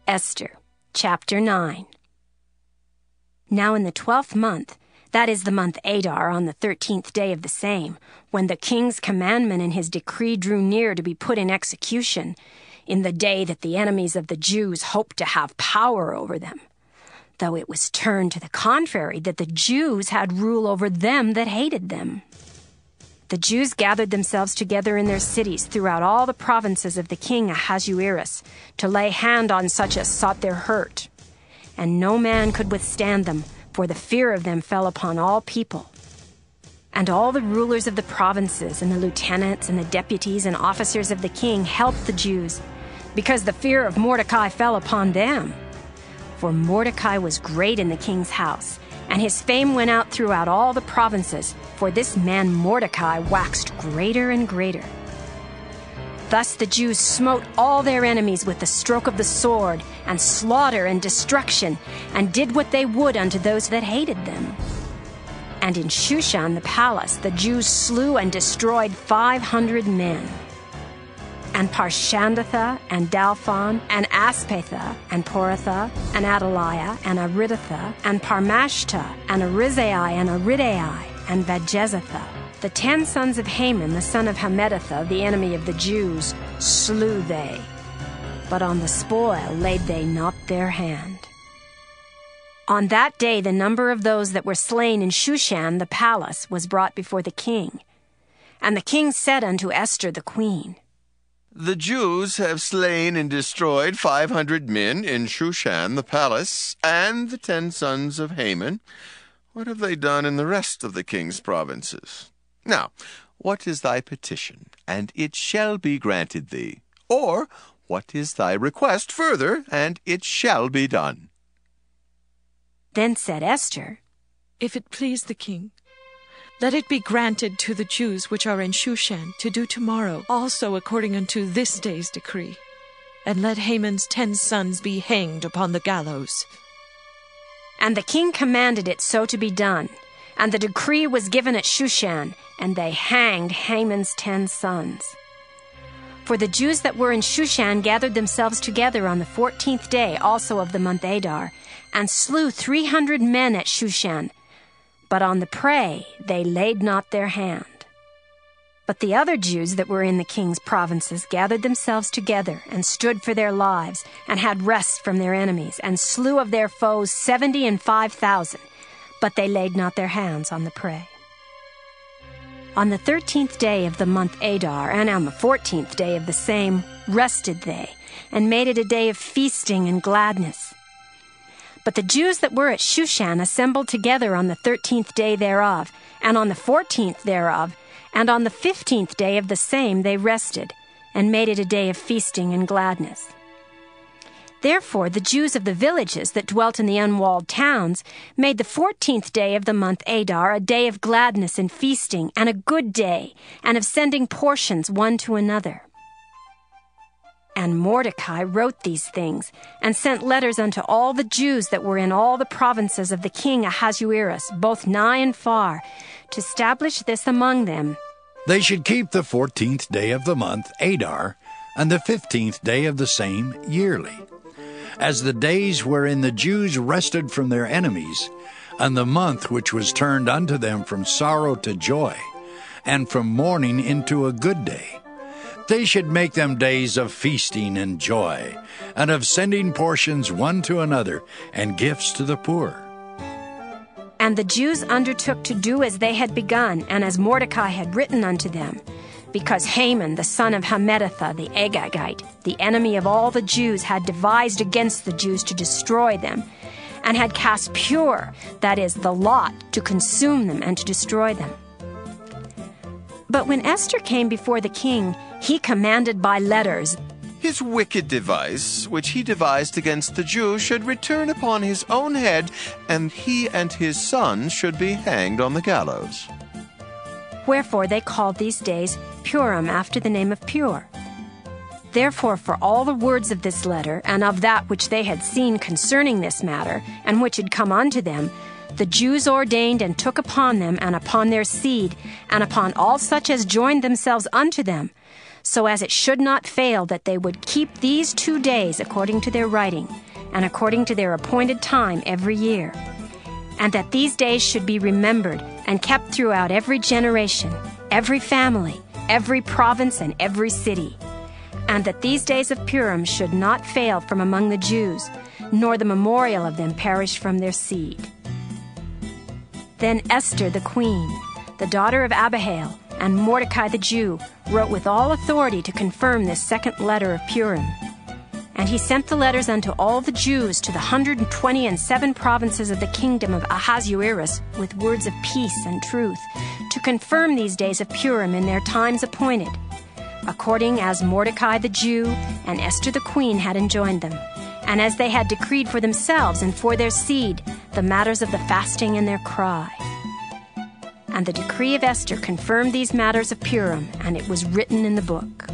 Esther, chapter 9. Now in the 12th month, that is the month Adar, on the 13th day of the same, when the king's commandment and his decree drew near to be put in execution, in the day that the enemies of the Jews hoped to have power over them, though it was turned to the contrary, that the Jews had rule over them that hated them. The Jews gathered themselves together in their cities throughout all the provinces of the king Ahasuerus to lay hand on such as sought their hurt. And no man could withstand them, for the fear of them fell upon all people. And all the rulers of the provinces and the lieutenants and the deputies and officers of the king helped the Jews, because the fear of Mordecai fell upon them. For Mordecai was great in the king's house, and his fame went out throughout all the provinces, for this man Mordecai waxed greater and greater. Thus the Jews smote all their enemies with the stroke of the sword, and slaughter and destruction, and did what they would unto those that hated them. And in Shushan the palace the Jews slew and destroyed 500 men. And Parshandatha, and Dalphon, and Aspatha, and Poratha, and Adaliah, and Aridatha, and Parmashta, and Arizai, and Aridai, and Vajezatha, the 10 sons of Haman, the son of Hammedatha, the enemy of the Jews, slew they. But on the spoil laid they not their hand. On that day the number of those that were slain in Shushan the palace was brought before the king. And the king said unto Esther the queen, The Jews have slain and destroyed 500 men in Shushan the palace, and the 10 sons of Haman. What have they done in the rest of the king's provinces? Now, what is thy petition, and it shall be granted thee? Or, what is thy request further, and it shall be done? Then said Esther, If it please the king, let it be granted to the Jews which are in Shushan to do tomorrow also according unto this day's decree, and let Haman's 10 sons be hanged upon the gallows. And the king commanded it so to be done, and the decree was given at Shushan, and they hanged Haman's 10 sons. For the Jews that were in Shushan gathered themselves together on the 14th day also of the month Adar, and slew 300 men at Shushan, but on the prey they laid not their hand. But the other Jews that were in the king's provinces gathered themselves together, and stood for their lives, and had rest from their enemies, and slew of their foes 75,000, but they laid not their hands on the prey. On the 13th day of the month Adar, and on the 14th day of the same, rested they, and made it a day of feasting and gladness. But the Jews that were at Shushan assembled together on the 13th day thereof, and on the 14th thereof, and on the 15th day of the same they rested, and made it a day of feasting and gladness. Therefore the Jews of the villages that dwelt in the unwalled towns made the 14th day of the month Adar a day of gladness and feasting, and a good day, and of sending portions one to another. And Mordecai wrote these things, and sent letters unto all the Jews that were in all the provinces of the king Ahasuerus, both nigh and far, to establish this among them. They should keep the 14th day of the month Adar, and the 15th day of the same yearly, as the days wherein the Jews rested from their enemies, and the month which was turned unto them from sorrow to joy, and from mourning into a good day. They should make them days of feasting and joy, and of sending portions one to another, and gifts to the poor. And the Jews undertook to do as they had begun, and as Mordecai had written unto them, because Haman the son of Hammedatha the Agagite, the enemy of all the Jews, had devised against the Jews to destroy them, and had cast pur, that is, the lot, to consume them and to destroy them. But when Esther came before the king, he commanded by letters, His wicked device, which he devised against the Jews, should return upon his own head, and he and his sons should be hanged on the gallows. Wherefore they called these days Purim, after the name of Pur. Therefore for all the words of this letter, and of that which they had seen concerning this matter, and which had come unto them, the Jews ordained and took upon them, and upon their seed, and upon all such as joined themselves unto them, so as it should not fail that they would keep these 2 days according to their writing, and according to their appointed time every year, and that these days should be remembered and kept throughout every generation, every family, every province, and every city, and that these days of Purim should not fail from among the Jews, nor the memorial of them perish from their seed. Then Esther the queen, the daughter of Abihail, and Mordecai the Jew wrote with all authority to confirm this second letter of Purim. And he sent the letters unto all the Jews to the 127 provinces of the kingdom of Ahasuerus with words of peace and truth, to confirm these days of Purim in their times appointed, according as Mordecai the Jew and Esther the queen had enjoined them, and as they had decreed for themselves and for their seed the matters of the fasting and their cry. And the decree of Esther confirmed these matters of Purim, and it was written in the book.